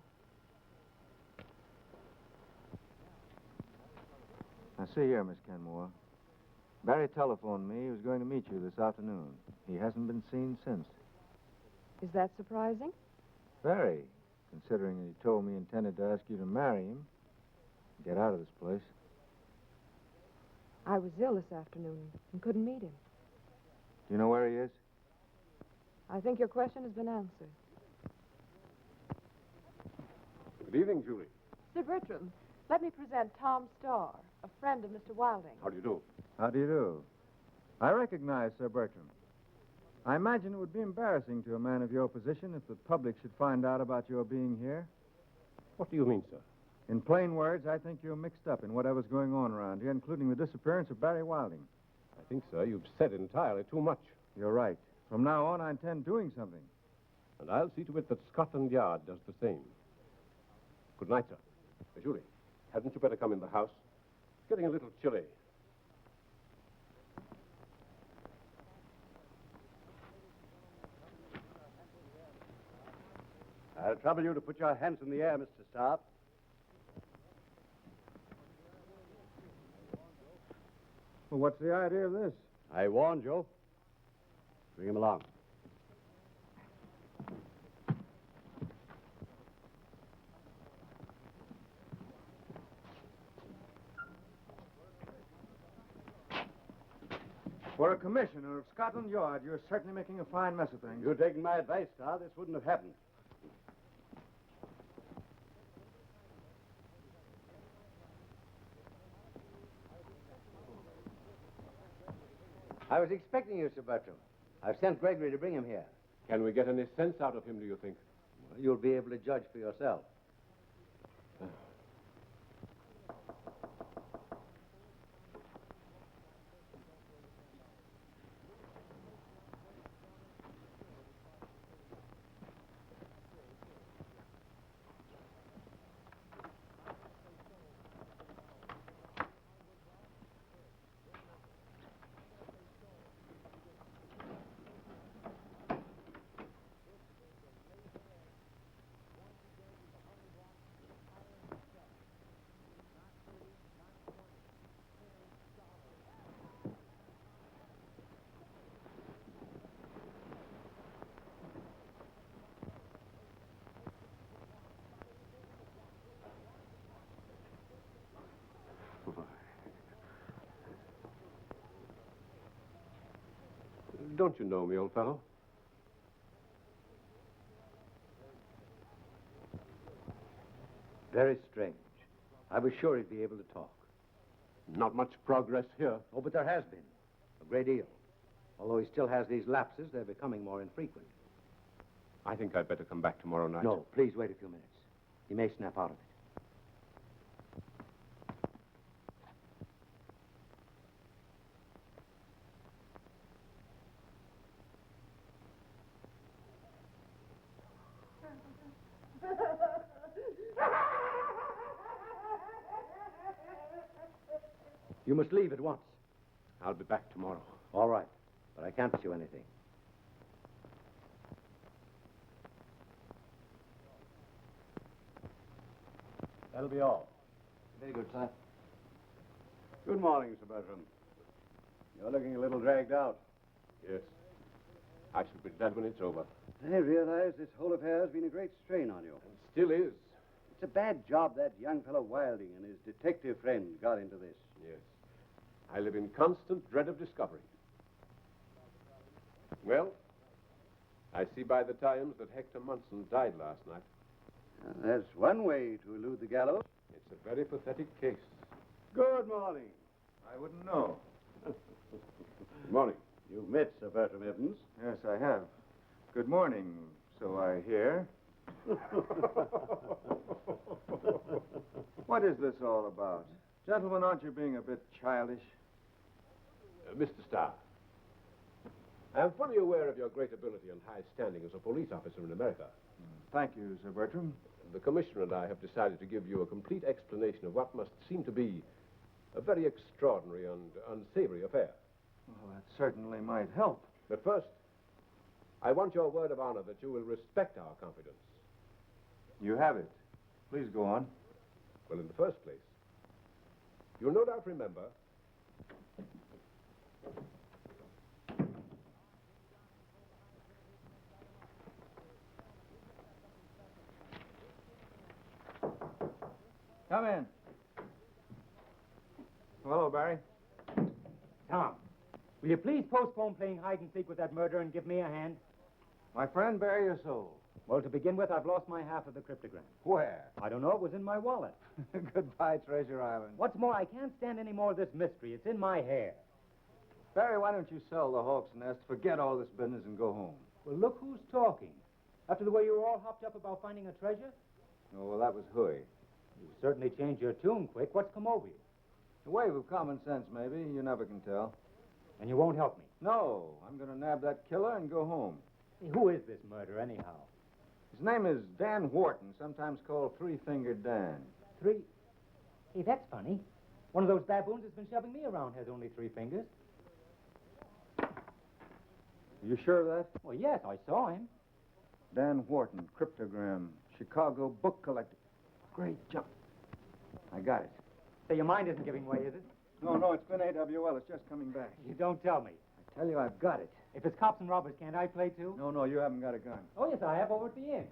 Now, see here, Miss Kenmore. Barry telephoned me he was going to meet you this afternoon. He hasn't been seen since. Is that surprising? Very, considering he told me he intended to ask you to marry him. Get out of this place. I was ill this afternoon and couldn't meet him. Do you know where he is? I think your question has been answered. Good evening, Julie. Sir Bertram, let me present Tom Starr, a friend of Mr. Wilding. How do you do? How do you do? I recognize Sir Bertram. I imagine it would be embarrassing to a man of your position if the public should find out about your being here. What do you mean, sir? In plain words, I think you're mixed up in whatever's going on around here, including the disappearance of Barry Wilding. I think, sir, you've said entirely too much. You're right. From now on, I intend doing something. And I'll see to it that Scotland Yard does the same. Good night, sir. Julie, hadn't you better come in the house? It's getting a little chilly. I'll trouble you to put your hands in the air, Mr. Starr. Well, what's the idea of this? I warned you. Bring him along. For a commissioner of Scotland Yard, you're certainly making a fine mess of things. If you'd taken my advice, Starr, this wouldn't have happened. I was expecting you, Sir Bertram. I've sent Gregory to bring him here. Can we get any sense out of him, do you think? Well, you'll be able to judge for yourself. Don't you know me, old fellow? Very strange. I was sure he'd be able to talk. Not much progress here. Oh, but there has been. A great deal. Although he still has these lapses, they're becoming more infrequent. I think I'd better come back tomorrow night. No, please wait a few minutes. He may snap out of it. You must leave at once. I'll be back tomorrow. All right, but I can't tell you anything. That'll be all. Very good, sir. Good morning, Sir Bertram. You're looking a little dragged out. Yes. I shall be glad when it's over. I realize this whole affair has been a great strain on you. And still is. It's a bad job that young fellow Wilding and his detective friend got into this. Yes. I live in constant dread of discovery. Well, I see by the Times that Hector Munson died last night. That's one way to elude the gallows. It's a very pathetic case. Good morning. I wouldn't know. Good morning. You've met Sir Bertram Evans. Yes, I have. Good morning, so I hear. What is this all about? Gentlemen, aren't you being a bit childish? Mr. Starr, I am fully aware of your great ability and high standing as a police officer in America. Thank you, Sir Bertram. The commissioner and I have decided to give you a complete explanation of what must seem to be a very extraordinary and unsavory affair. Well, Well, that certainly might help. But first, I want your word of honor that you will respect our confidence. You have it. Please go on. Well, in the first place, you'll no doubt remember Come in. Hello, Barry. Tom, will you please postpone playing hide and seek with that murderer and give me a hand? My friend, bare your soul. Well, to begin with, I've lost my half of the cryptogram. Where? I don't know. It was in my wallet. Goodbye, Treasure Island. What's more, I can't stand any more of this mystery. It's in my hair. Barry, why don't you sell the Hawk's Nest, forget all this business, and go home? Well, look who's talking. After the way you were all hopped up about finding a treasure? Oh, well, that was hooey. You certainly changed your tune quick. What's come over you? A wave of common sense, maybe. You never can tell. And you won't help me? No, I'm going to nab that killer and go home. Hey, who is this murderer, anyhow? His name is Dan Wharton, sometimes called Three-Fingered Dan. Three? Hey, that's funny. One of those baboons that's been shoving me around has only 3 fingers. Are you sure of that? Well, yes, I saw him. Dan Wharton, cryptogram, Chicago book collector. Great jump. I got it. So your mind isn't giving way, is it? No, it's been AWL. It's just coming back. You don't tell me. I tell you, I've got it. If it's cops and robbers, can't I play too? No, you haven't got a gun. Oh, yes, I have over at the inn.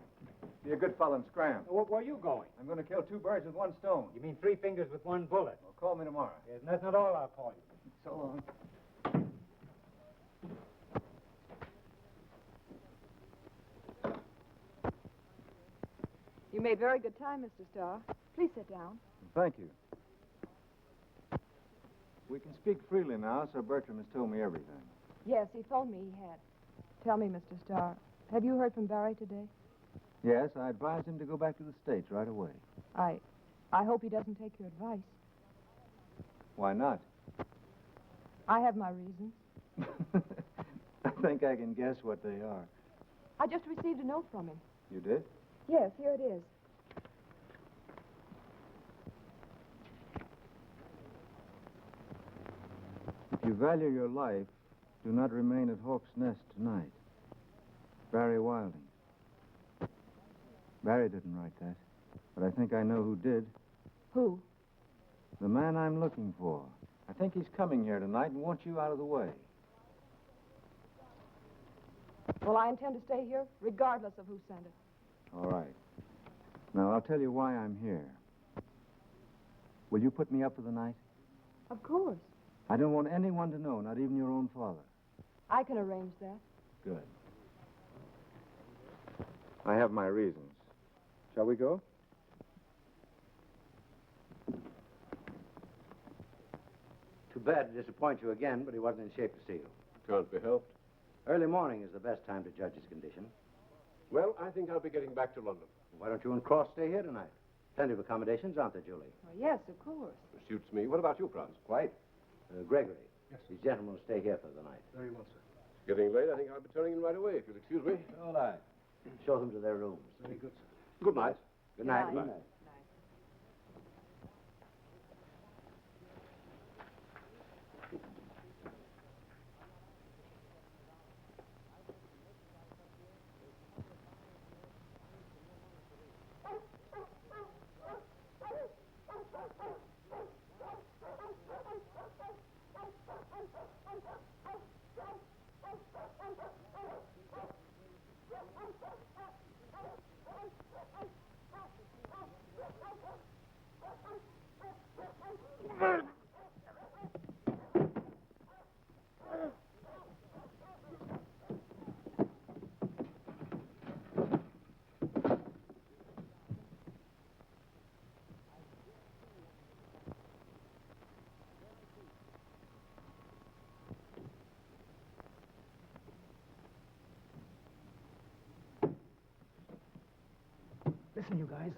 Be a good fellow and scram. Where are you going? I'm going to kill 2 birds with 1 stone. You mean 3 fingers with 1 bullet? Well, call me tomorrow. Yes, and that's not all I'll call you. So long. You made very good time, Mr. Starr. Please sit down. Thank you. We can speak freely now. Sir Bertram has told me everything. Yes, he phoned me. He had. Tell me, Mr. Starr, have you heard from Barry today? Yes, I advised him to go back to the States right away. I hope he doesn't take your advice. Why not? I have my reasons. I think I can guess what they are. I just received a note from him. You did? Yes, here it is. If you value your life, do not remain at Hawk's Nest tonight. Barry Wilding. Barry didn't write that, but I think I know who did. Who? The man I'm looking for. I think he's coming here tonight and wants you out of the way. Well, I intend to stay here, regardless of who sent it. All right. Now, I'll tell you why I'm here. Will you put me up for the night? Of course. I don't want anyone to know, not even your own father. I can arrange that. Good. I have my reasons. Shall we go? Too bad to disappoint you again, but he wasn't in shape to see you. Can't be helped. Early morning is the best time to judge his condition. Well, I think I'll be getting back to London. Why don't you and Cross stay here tonight? Plenty of accommodations, aren't there, Julie? Well, yes, of course. Suits me. What about you, Franz? Quite. Gregory. Yes. These gentlemen will stay here for the night. Very well, sir. It's getting late. I think I'll be turning in right away, if you'll excuse me. All right. Show them to their rooms. Very good, sir. Good night. Good night. Good night. Listen, you guys.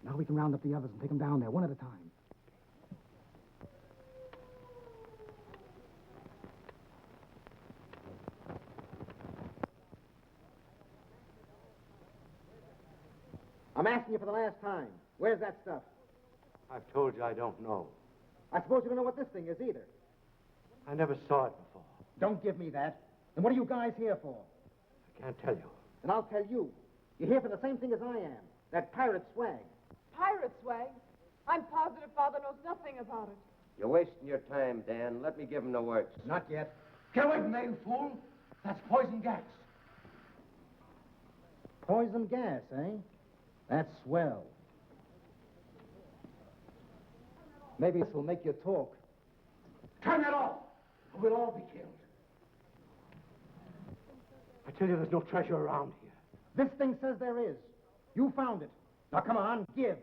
Now we can round up the others and take them down there, one at a time. I'm asking you for the last time. Where's that stuff? I've told you I don't know. I suppose you don't know what this thing is either. I never saw it before. Don't give me that. Then what are you guys here for? I can't tell you. And I'll tell you. You're here for the same thing as I am. That pirate swag. Pirate swag? I'm positive Father knows nothing about it. You're wasting your time, Dan. Let me give him the works. Not yet. Get away from there, you fool. That's poison gas. Poison gas, eh? That's swell. Maybe this will make you talk. Turn that off, or we'll all be killed. I tell you, there's no treasure around here. This thing says there is. You found it. Now, come on, give,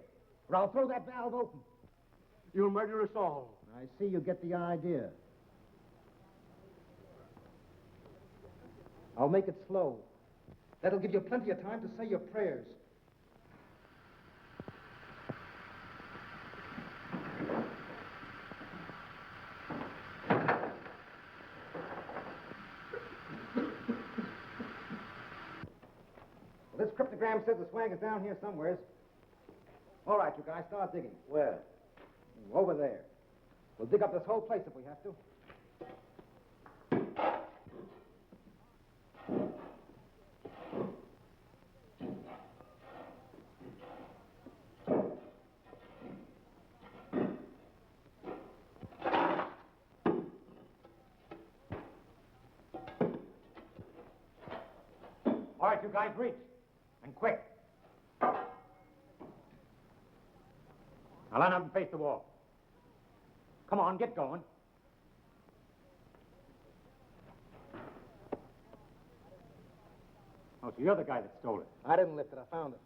or I'll throw that valve open. You'll murder us all. I see you get the idea. I'll make it slow. That'll give you plenty of time to say your prayers. Well, this cryptogram says the swag is down here somewheres. All right, you guys, start digging. Where? Over there. We'll dig up this whole place if we have to. All right, you guys, reach. And quick. Now line up and face the wall. Come on, get going. Oh, so you're the guy that stole it. I didn't lift it. I found it.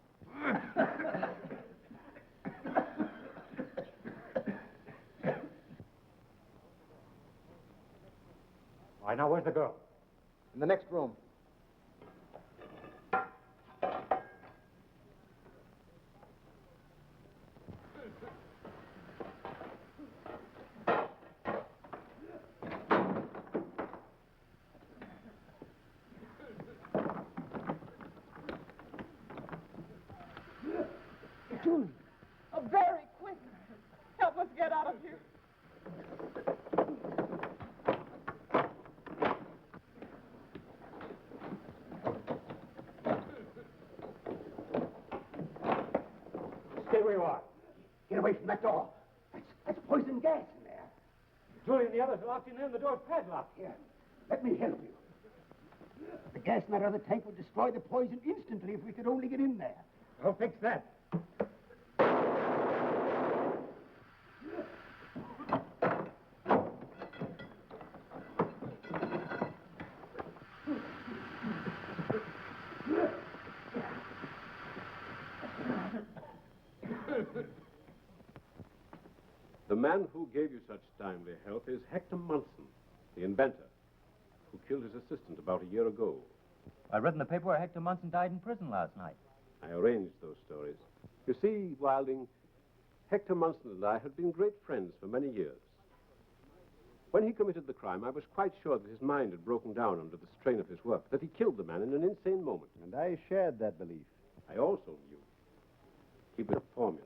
All right, now where's the girl? In the next room. Julie. Oh, very quick. Help us get out of here. Stay where you are. Get away from that door. That's poison gas in there. Julie and the others are locked in there and the door's padlocked. Here, let me help you. The gas in that other tank would destroy the poison instantly if we could only get in there. I'll fix that. The man who gave you such timely help is Hector Munson, the inventor, who killed his assistant about a year ago. I read in the paper where Hector Munson died in prison last night. I arranged those stories. You see, Wilding, Hector Munson and I had been great friends for many years. When he committed the crime, I was quite sure that his mind had broken down under the strain of his work, that he killed the man in an insane moment. And I shared that belief. I also knew he was a formula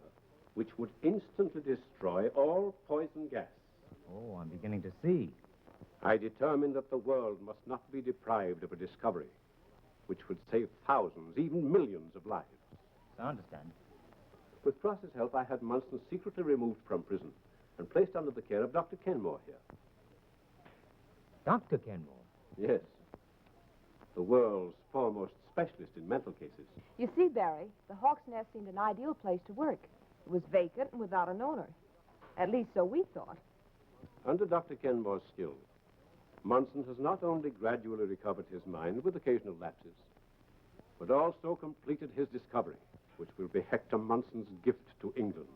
which would instantly destroy all poison gas. Oh, I'm beginning to see. I determined that the world must not be deprived of a discovery which would save thousands, even millions of lives. I understand. With Cross's help, I had Munson secretly removed from prison and placed under the care of Dr. Kenmore here. Dr. Kenmore? Yes. The world's foremost specialist in mental cases. You see, Barry, the Hawk's Nest seemed an ideal place to work. It was vacant and without an owner. At least so we thought. Under Dr. Kenmore's skill, Munson has not only gradually recovered his mind with occasional lapses, but also completed his discovery, which will be Hector Munson's gift to England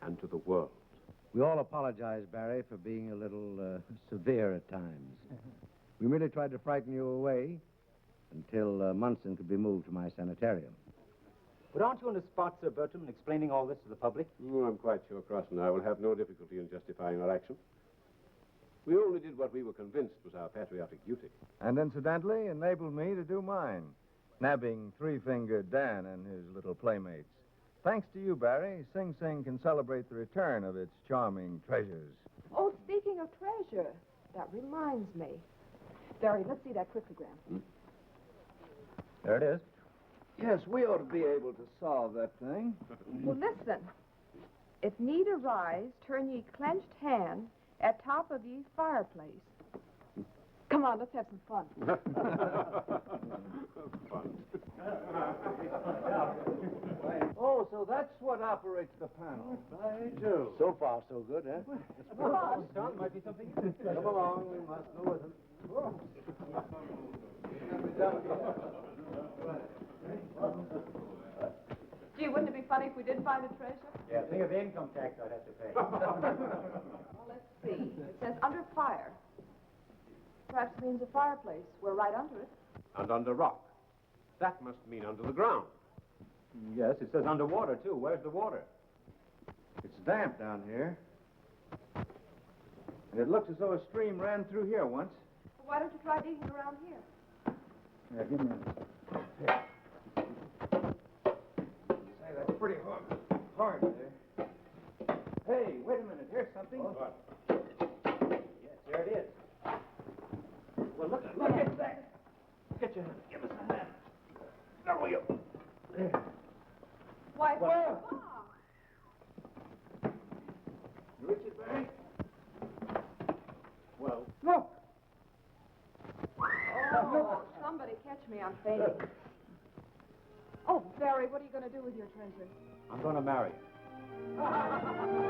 and to the world. We all apologize, Barry, for being a little severe at times. We merely tried to frighten you away until Munson could be moved to my sanitarium. But aren't you on the spot, Sir Bertram, in explaining all this to the public? Oh, I'm quite sure Cross and I will have no difficulty in justifying our action. We only did what we were convinced was our patriotic duty. And incidentally, enabled me to do mine, nabbing Three-Fingered Dan and his little playmates. Thanks to you, Barry, Sing Sing can celebrate the return of its charming treasures. Oh, speaking of treasure, That reminds me. Barry, let's see that cryptogram. There it is. Yes, we ought to be able to solve that thing. Well, listen. If need arise, turn ye clenched hand at top of ye fireplace. Come on, let's have some fun. Oh, so that's what operates the panel. I do. So far, so good, huh? Come on. Tom, might be something. Come along, we must know with him. Gee, wouldn't it be funny if we did find a treasure? Yeah, think of the income tax I'd have to pay. Well, let's see. It says under fire. Perhaps it means a fireplace. We're right under it. And under rock. That must mean under the ground. Yes, it says underwater, too. Where's the water? It's damp down here. And it looks as though a stream ran through here once. Well, why don't you try digging around here? Yeah, give me a... Say, that's pretty hard there. Hey, wait a minute. Here's something. What? Yes, there it is. Well, look at that. Get your hand. Give us a hand. There we go. There. Why, Whoa. Bob. Richard Barry? Well, Look. Oh, somebody catch me. I'm fainting. Oh, Barry, what are you going to do with your treasure? I'm going to marry her.